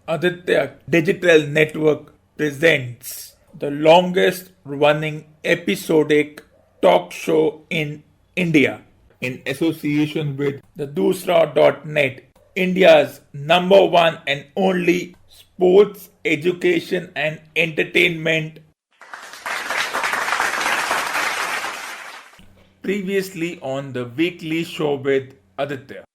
Aditya Digital Network presents the longest running episodic talk show in India in association with the Dusra.net, India's number one and only sports education and entertainment. Previously on the weekly show with Aditya.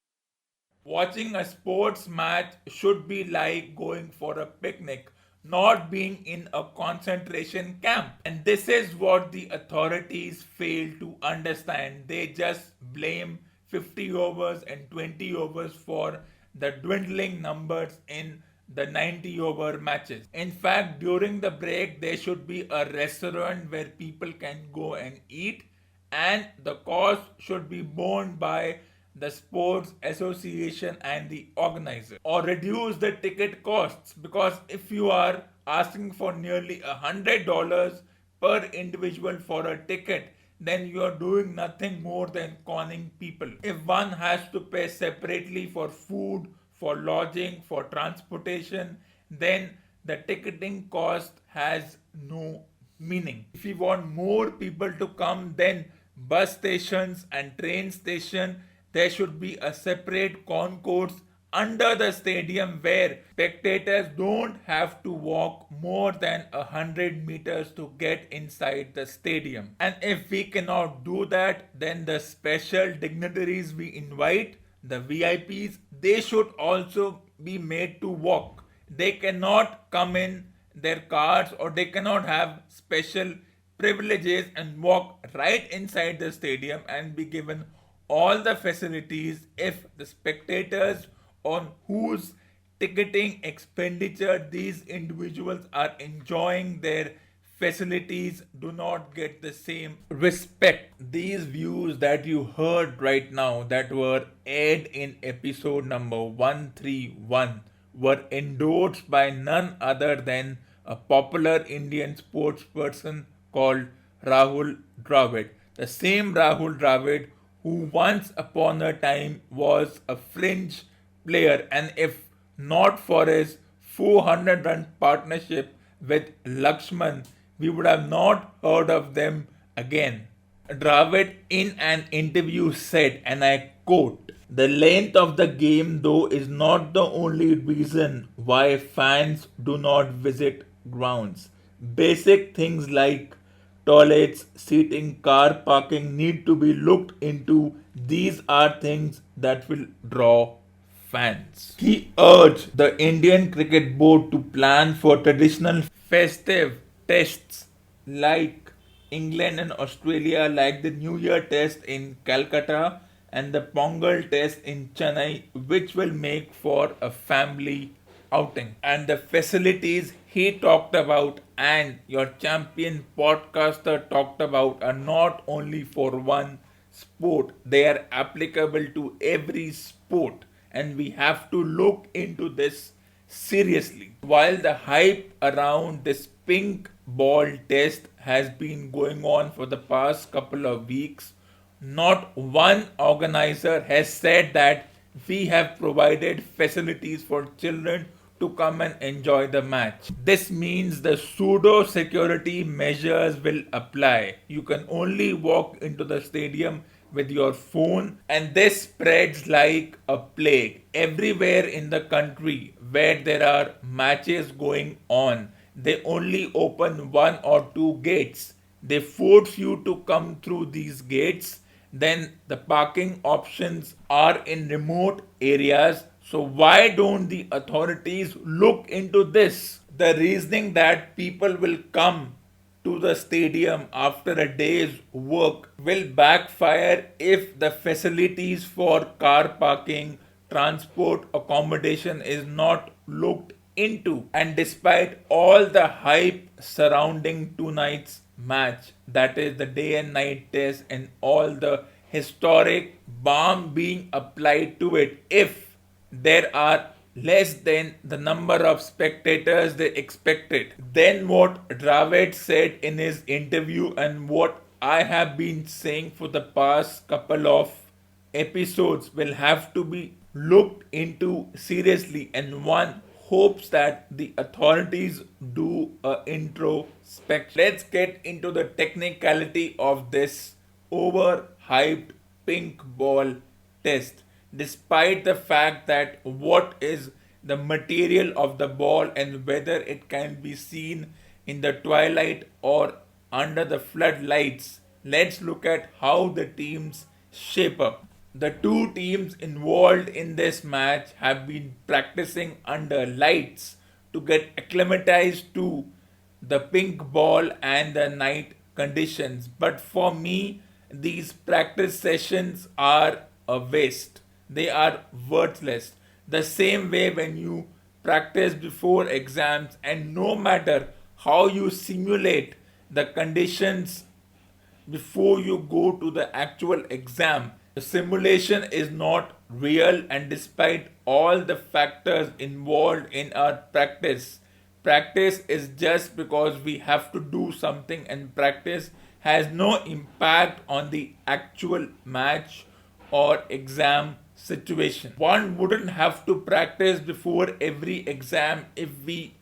Watching a sports match should be like going for a picnic, not being in a concentration camp. And this is what the authorities fail to understand. They just blame 50 overs and 20 overs for the dwindling numbers in the 90 over matches. In fact, during the break, there should be a restaurant where people can go and eat, and the cost should be borne by the sports association and the organizer, or reduce the ticket costs, because if you are asking for nearly $100 per individual for a ticket, then you are doing nothing more than conning people. If one has to pay separately for food, for lodging, for transportation, then the ticketing cost has no meaning. If you want more people to come, then bus stations and train station, there should be a separate concourse under the stadium where spectators don't have to walk more than 100 meters to get inside the stadium. And if we cannot do that, then the special dignitaries we invite, the VIPs, they should also be made to walk. They cannot come in their cars, or they cannot have special privileges and walk right inside the stadium and be given all the facilities if the spectators on whose ticketing expenditure these individuals are enjoying their facilities do not get the same respect. These views that you heard right now, that were aired in episode number 131, were endorsed by none other than a popular Indian sports person called Rahul Dravid. The same Rahul Dravid who once upon a time was a fringe player, and if not for his 400-run partnership with Lakshman, we would have not heard of them again. Dravid in an interview said, and I quote, "The length of the game, though, is not the only reason why fans do not visit grounds. Basic things like toilets, seating, car parking need to be looked into. These are things that will draw fans." He urged the Indian Cricket Board to plan for traditional festive tests like England and Australia, like the New Year test in Calcutta and the Pongal test in Chennai, which will make for a family outing. And the facilities he talked about and your champion podcaster talked about are not only for one sport, they are applicable to every sport, and we have to look into this seriously. While the hype around this pink ball test has been going on for the past couple of weeks, not one organizer has said that we have provided facilities for children to come and enjoy the match. This means the pseudo security measures will apply. You can only walk into the stadium with your phone, and this spreads like a plague everywhere in the country where there are matches going on. They only open one or two gates. They force you to come through these gates. Then the parking options are in remote areas. So why don't the authorities look into this? The reasoning that people will come to the stadium after a day's work will backfire if the facilities for car parking, transport, accommodation is not looked into. And despite all the hype surrounding tonight's match, that is the day and night test, and all the historic balm being applied to it, if there are less than the number of spectators they expected, then what Dravid said in his interview and what I have been saying for the past couple of episodes will have to be looked into seriously. And one hopes that the authorities do a introspection. Let's get into the technicality of this overhyped pink ball test. Despite the fact that what is the material of the ball and whether it can be seen in the twilight or under the floodlights, let's look at how the teams shape up. The two teams involved in this match have been practicing under lights to get acclimatized to the pink ball and the night conditions. But for me, these practice sessions are a waste. They are worthless. The same way when you practice before exams, and no matter how you simulate the conditions before you go to the actual exam. The simulation is not real, and despite all the factors involved in our practice, practice is just because we have to do something, and practice has no impact on the actual match or exam situation. One wouldn't have to practice before every exam if we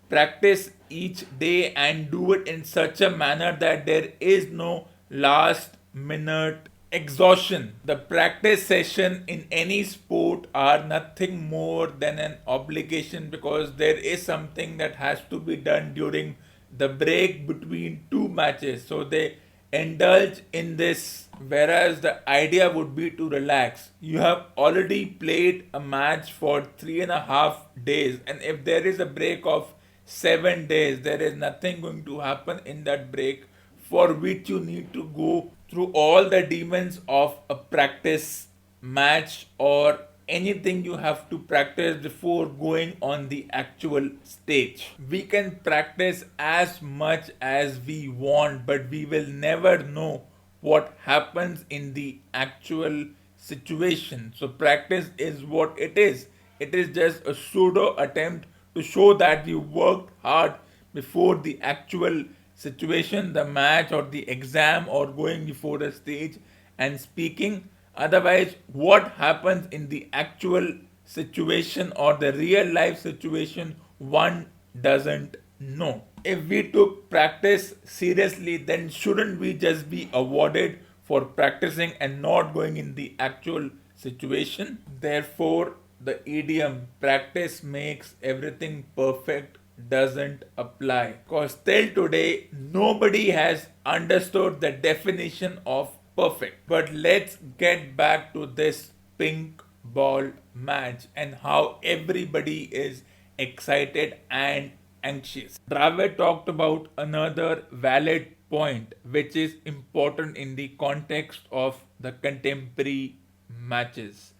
practice each day and do it in such a manner that there is no last minute exhaustion. The practice session in any sport are nothing more than an obligation because there is something that has to be done during the break between two matches. So they indulge in this, whereas the idea would be to relax. You have already played a match for 3.5 days, and if there is a break of 7 days, there is nothing going to happen in that break for which you need to go through all the demons of a practice match or anything you have to practice before going on the actual stage. We can practice as much as we want, but we will never know what happens in the actual situation. So, practice is what it is. It is just a pseudo attempt to show that you worked hard before the actual situation, the match, or the exam, or going before a stage and speaking. Otherwise, what happens in the actual situation or the real life situation, one doesn't know. If we took practice seriously, then shouldn't we just be awarded for practicing and not going in the actual situation? Therefore, the idiom practice makes everything perfect doesn't apply. Because till today, nobody has understood the definition of perfect. But let's get back to this pink ball match and how everybody is excited and anxious. Dravid talked about another valid point which is important in the context of the contemporary matches.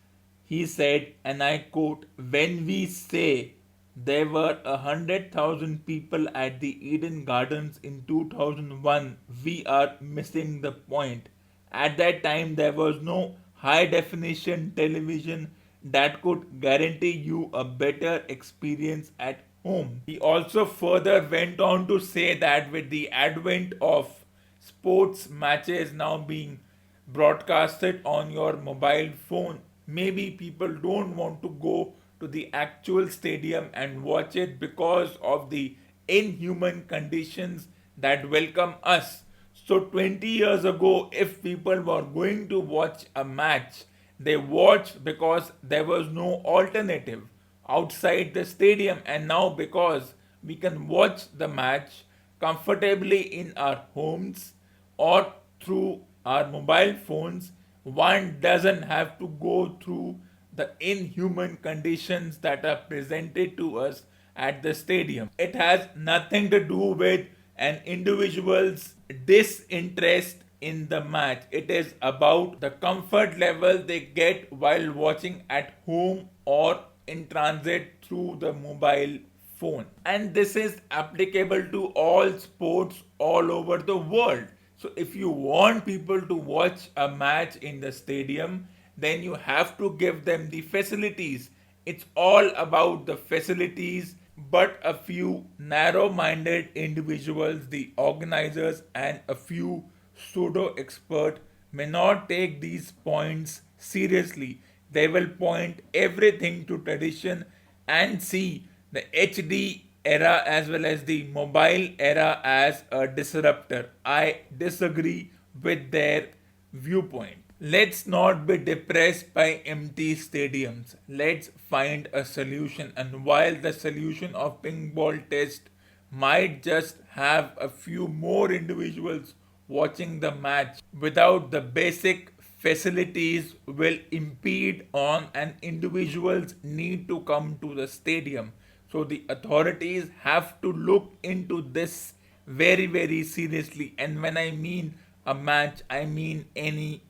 He said, and I quote, "When we say there were 100,000 people at the Eden Gardens in 2001, we are missing the point. At that time, there was no high definition television that could guarantee you a better experience at home." He also further went on to say that with the advent of sports matches now being broadcasted on your mobile phone, maybe people don't want to go to the actual stadium and watch it because of the inhuman conditions that welcome us. So 20 years ago, if people were going to watch a match, they watched because there was no alternative outside the stadium, and now because we can watch the match comfortably in our homes or through our mobile phones, one doesn't have to go through the inhuman conditions that are presented to us at the stadium. It has nothing to do with an individual's disinterest in the match. It is about the comfort level they get while watching at home or in transit through the mobile phone. And this is applicable to all sports all over the world. So if you want people to watch a match in the stadium, then you have to give them the facilities. It's all about the facilities, but a few narrow minded individuals, the organizers, and a few pseudo experts may not take these points seriously. They will point everything to tradition and see the HD era as well as the mobile era as a disruptor. I disagree with their viewpoint. Let's not be depressed by empty stadiums. Let's find a solution. And while the solution of ping ball test might just have a few more individuals watching the match without the basic facilities will impede on and individuals need to come to the stadium. So the authorities have to look into this very seriously. And when I mean a match, I mean any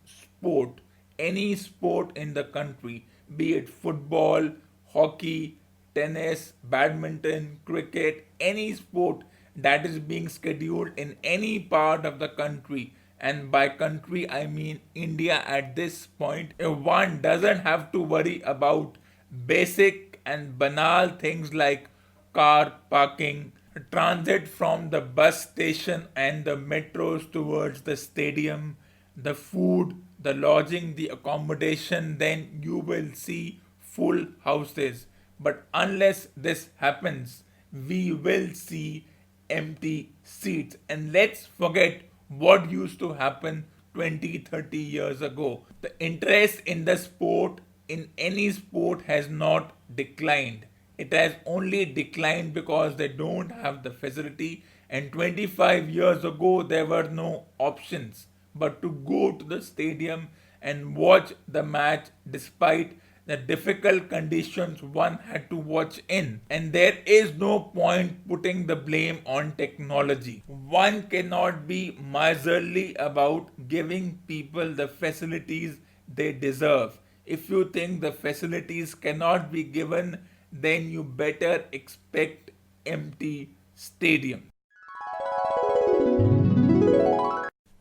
sport in the country, be it football, hockey, tennis, badminton, cricket, any sport that is being scheduled in any part of the country. And by country, I mean India at this point. One doesn't have to worry about basic and banal things like car parking, transit from the bus station and the metros towards the stadium, the food, the lodging, the accommodation, then you will see full houses. But unless this happens, we will see empty seats. And let's forget what used to happen 20, 30 years ago. The interest in the sport, in any sport, has not declined. It has only declined because they don't have the facility. And 25 years ago, there were no options but to go to the stadium and watch the match despite the difficult conditions one had to watch in. And there is no point putting the blame on technology. One cannot be miserly about giving people the facilities they deserve. If you think the facilities cannot be given, then you better expect empty stadium.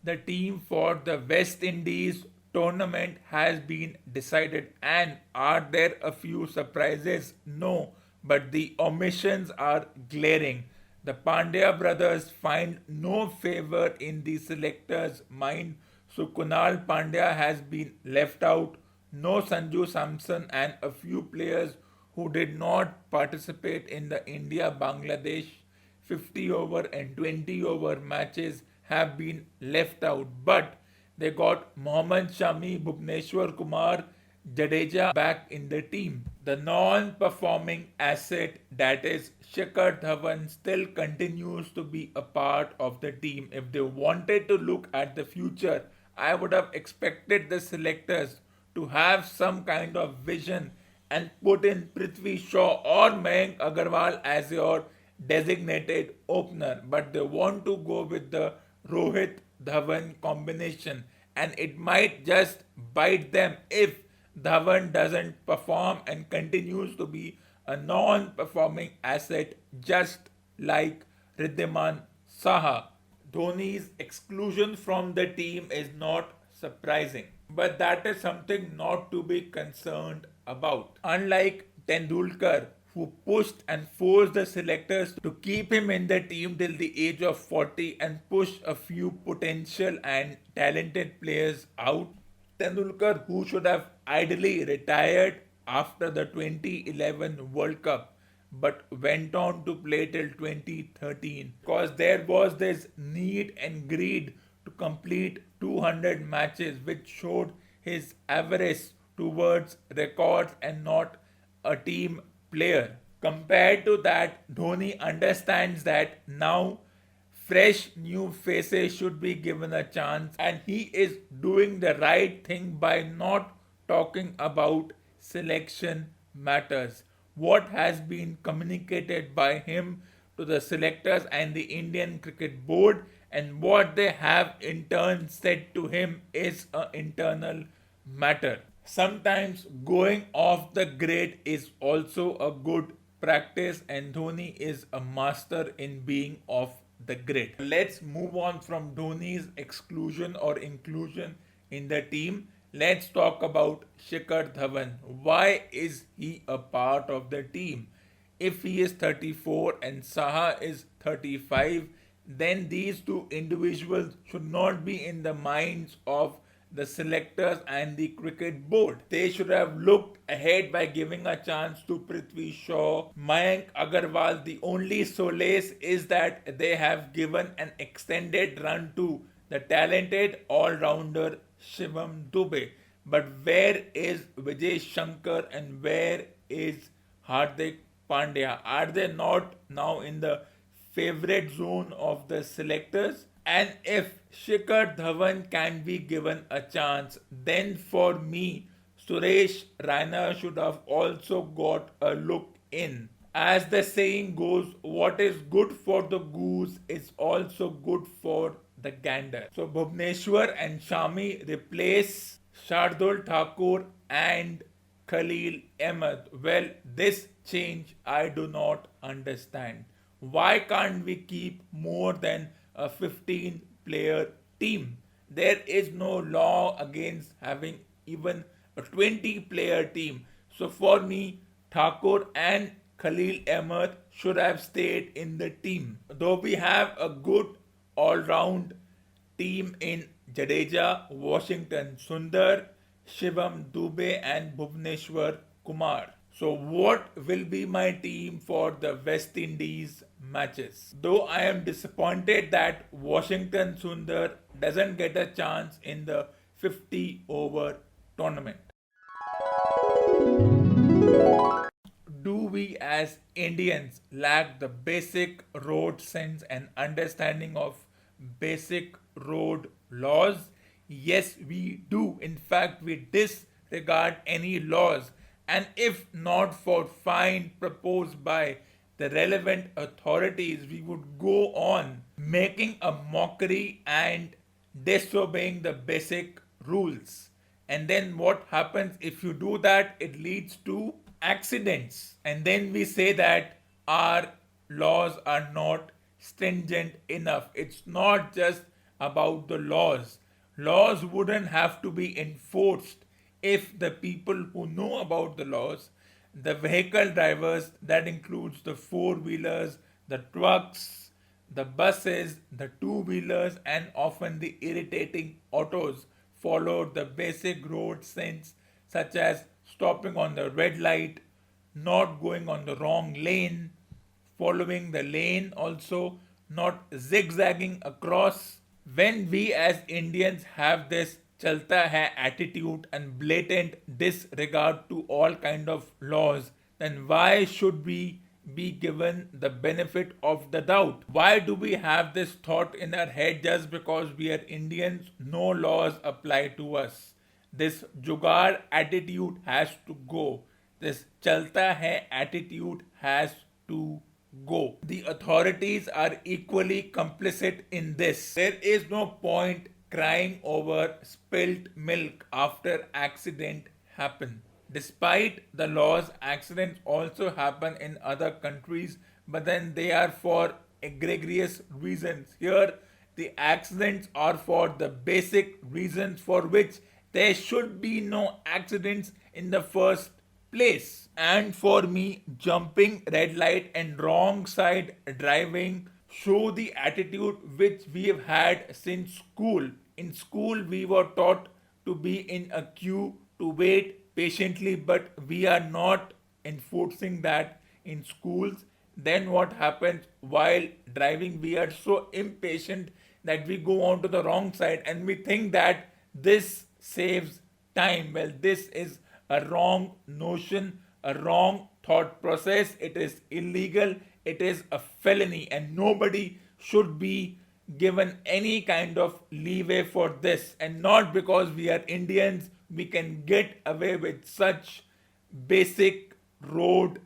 The team for the West Indies tournament has been decided. And are there a few surprises? No, but the omissions are glaring. The Pandya brothers find no favor in the selector's mind, so Kunal Pandya has been left out. No Sanju Samson and a few players who did not participate in the India Bangladesh 50 over and 20 over matches have been left out, but they got Mohammad Shami, Bhuvneshwar Kumar, Jadeja back in the team. The non-performing asset that is Shikhar Dhawan still continues to be a part of the team. If they wanted to look at the future, I would have expected the selectors to have some kind of vision and put in Prithvi Shaw or Mayank Agarwal as your designated opener, but they want to go with the Rohit Dhawan combination, and it might just bite them if Dhawan doesn't perform and continues to be a non performing asset, just like Riddhiman Saha. Dhoni's exclusion from the team is not surprising, but that is something not to be concerned about. Unlike Tendulkar, who pushed and forced the selectors to keep him in the team till the age of 40 and push a few potential and talented players out. Tendulkar, who should have ideally retired after the 2011 World Cup, but went on to play till 2013 because there was this need and greed to complete 200 matches, which showed his avarice towards records and not a team player. Compared to that, Dhoni understands that now fresh new faces should be given a chance, and he is doing the right thing by not talking about selection matters. What has been communicated by him to the selectors and the Indian Cricket Board, and what they have in turn said to him, is an internal matter. Sometimes going off the grid is also a good practice, and Dhoni is a master in being off the grid. Let's move on from Dhoni's exclusion or inclusion in the team. Let's talk about Shikhar Dhawan. Why is he a part of the team? If he is 34 and Saha is 35, then these two individuals should not be in the minds of the selectors and the cricket board. They should have looked ahead by giving a chance to Prithvi Shaw, Mayank Agarwal. The only solace is that they have given an extended run to the talented all-rounder Shivam Dubey. But where is Vijay Shankar and where is Hardik Pandya? Are they not now in the favorite zone of the selectors? And if Shikhar Dhawan can be given a chance, then for me, Suresh Raina should have also got a look in. As the saying goes, what is good for the goose is also good for the gander. So Bhuvneshwar and Shami replace Shardul Thakur and Khalil Ahmed. Well, this change I do not understand. Why can't we keep more than a 15 player team? There is no law against having even a 20-player team. So for me, Thakur and Khalil Ahmed should have stayed in the team. Though we have a good all round team in Jadeja, Washington Sundar, Shivam Dubey, and Bhuvneshwar Kumar. So, what will be my team for the West Indies matches? Though I am disappointed that Washington Sundar doesn't get a chance in the 50 over tournament. Do we as Indians lack the basic road sense and understanding of basic road laws? Yes, we do. In fact, we disregard any laws, and if not for fine proposed by the relevant authorities, we would go on making a mockery and disobeying the basic rules. And then what happens if you do that? It leads to accidents. And then we say that our laws are not stringent enough. It's not just about the laws. Laws wouldn't have to be enforced if the people who know about the laws, the vehicle drivers, that includes the four wheelers, the trucks, the buses, the two wheelers, and often the irritating autos, followed the basic road sense, such as stopping on the red light, not going on the wrong lane, following the lane also, not zigzagging across. When we as Indians have this chalta hai attitude and blatant disregard to all kind of laws, then why should we be given the benefit of the doubt? Why do we have this thought in our head just because we are Indians? No laws apply to us. This jugaad attitude has to go. This chalta hai attitude has to go. The authorities are equally complicit in this. There is no point crying over spilt milk after accident happen. Despite the laws, accidents also happen in other countries, but then they are for egregious reasons. Here, the accidents are for the basic reasons for which there should be no accidents in the first place. And for me, jumping red light and wrong side driving show the attitude which we have had since school. In school, we were taught to be in a queue to wait patiently, but we are not enforcing that in schools. Then what happens while driving? We are so impatient that we go on to the wrong side and we think that this saves time. Well, this is a wrong notion, a wrong thought process. It is illegal, it is a felony, and nobody should be given any kind of leeway for this. And not because we are Indians, we can get away with such basic road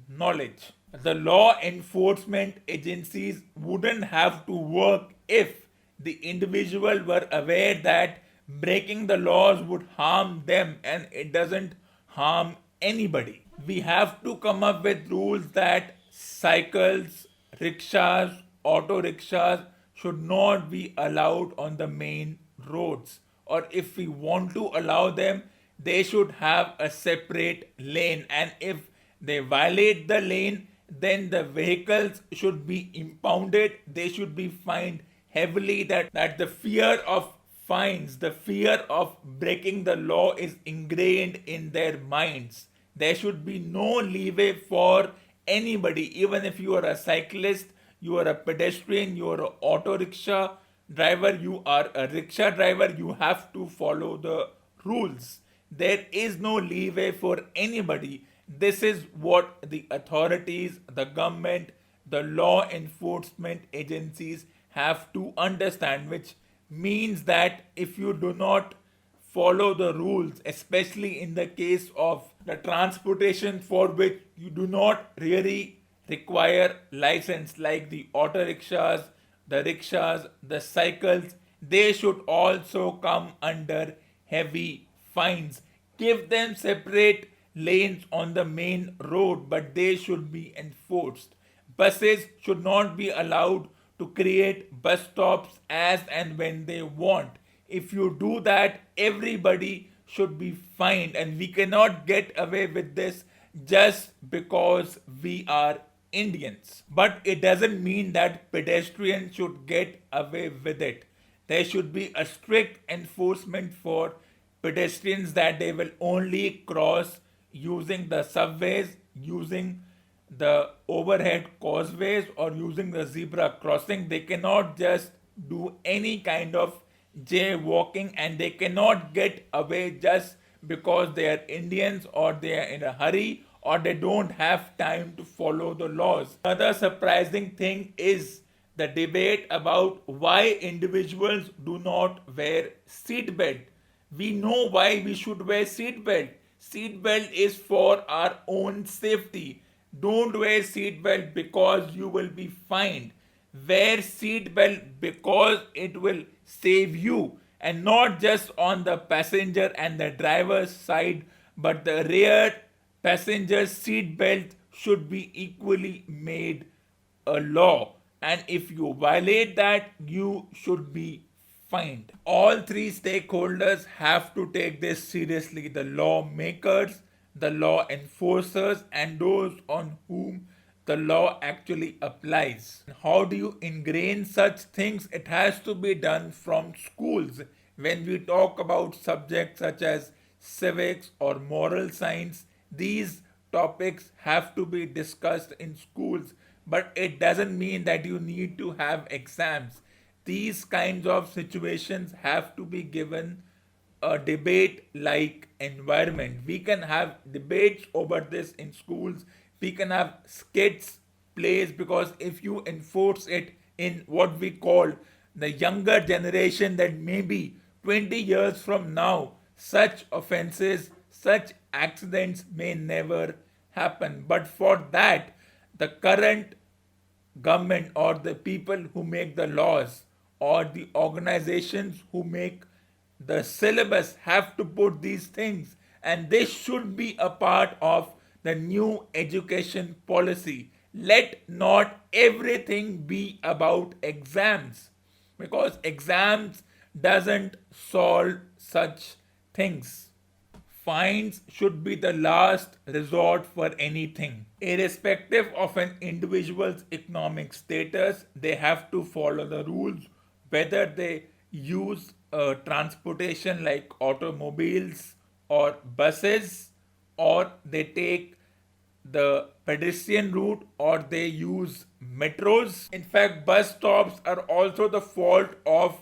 knowledge. The law enforcement agencies wouldn't have to work if the individual were aware that breaking the laws would harm them and it doesn't harm anybody. We have to come up with rules that cycles, rickshaws, auto rickshaws should not be allowed on the main roads. Or if we want to allow them, they should have a separate lane. And if they violate the lane, then the vehicles should be impounded. They should be fined heavily. That the fear of fines, the fear of breaking the law is ingrained in their minds. There should be no leeway for anybody, even if you are a cyclist, you are a pedestrian, you are an auto rickshaw driver, you are a rickshaw driver, you have to follow the rules. There is no leeway for anybody. This is what the authorities, the government, the law enforcement agencies have to understand, which means that if you do not follow the rules, especially in the case of the transportation for which you do not really require license, like the auto rickshaws, the cycles, they should also come under heavy fines. Give them separate lanes on the main road, but they should be enforced. Buses should not be allowed to create bus stops as and when they want. If you do that, everybody should be fined, and we cannot get away with this just because we are Indians. But it doesn't mean that pedestrians should get away with it. There should be a strict enforcement for pedestrians that they will only cross using the subways, using the overhead causeways, or using the zebra crossing. They cannot just do any kind of jaywalking, and they cannot get away just because they are Indians or they are in a hurry or they don't have time to follow the laws. Another surprising thing is the debate about why individuals do not wear seatbelt. We know why we should wear seatbelt. Seatbelt is for our own safety. Don't wear seatbelt because you will be fined. Wear seatbelt because it will save you, and not just on the passenger and the driver's side, but the rear passenger's seatbelt should be equally made a law, and if you violate that, you should be fined. All three stakeholders have to take this seriously: the lawmakers, the law enforcers, and those on whom the law actually applies. How do you ingrain such things? It has to be done from schools. When we talk about subjects such as civics or moral science, these topics have to be discussed in schools, but it doesn't mean that you need to have exams. These kinds of situations have to be given a debate like environment. We can have debates over this in schools. We can have skits, plays, because if you enforce it in what we call the younger generation, that maybe 20 years from now, such offenses, such accidents may never happen. But for that, the current government or the people who make the laws or the organizations who make the syllabus have to put these things, and this should be a part of the new education policy. Let not everything be about exams, because exams doesn't solve such things. Fines should be the last resort for anything. Irrespective of an individual's economic status, they have to follow the rules, whether they use transportation like automobiles or buses, or they take the pedestrian route, or they use metros. In fact, bus stops are also the fault of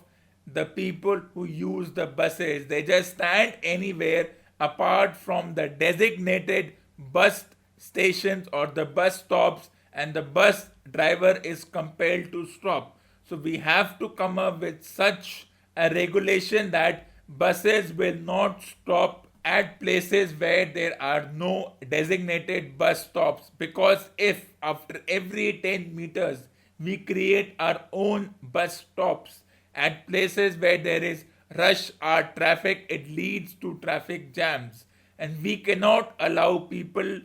the people who use the buses. They just stand anywhere apart from the designated bus stations or the bus stops, and the bus driver is compelled to stop. So we have to come up with such a regulation that buses will not stop at places where there are no designated bus stops, because if after every 10 meters we create our own bus stops at places where there is rush hour traffic, it leads to traffic jams, and we cannot allow people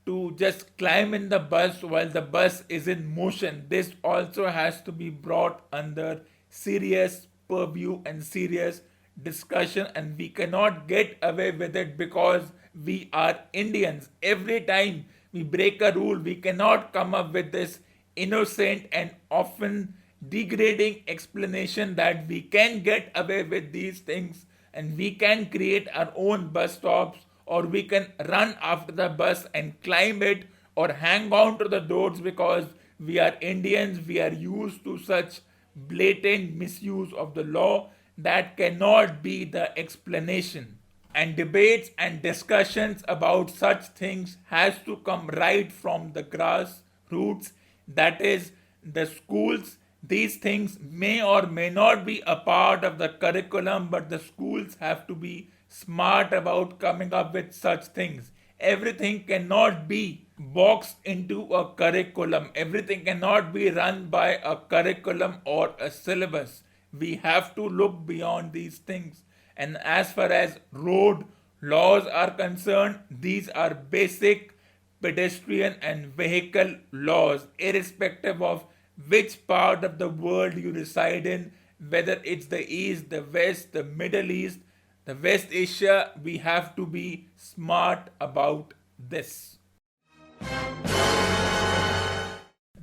to just climb in the bus while the bus is in motion. This also has to be brought under serious purview and serious discussion, and we cannot get away with it because we are Indians. Every time we break a rule, we cannot come up with this innocent and often degrading explanation that we can get away with these things and we can create our own bus stops, or we can run after the bus and climb it, or hang on to the doors because we are Indians, we are used to such blatant misuse of the law. That cannot be the explanation. And debates and discussions about such things has to come right from the grassroots, that is the schools. These things may or may not be a part of the curriculum, but the schools have to be smart about coming up with such things. Everything cannot be boxed into a curriculum, everything cannot be run by a curriculum or a syllabus. We have to look beyond these things. And as far as road laws are concerned, these are basic pedestrian and vehicle laws, irrespective of which part of the world you reside in, whether it's the East, the West, the Middle East, the West Asia. We have to be smart about this.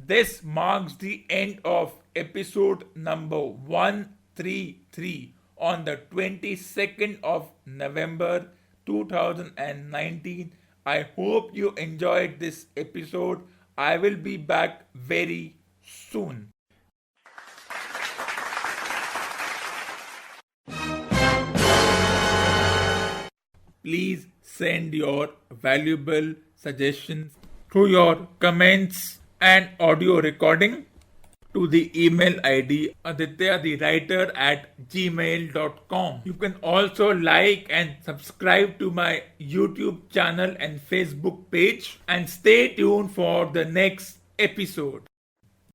This marks the end of episode number 133 on the 22nd of November 2019. I hope you enjoyed this episode. I will be back very soon. Please send your valuable suggestions through your comments and audio recording to the email ID adityatherewriter@gmail.com. You can also like and subscribe to my YouTube channel and Facebook page, and stay tuned for the next episode.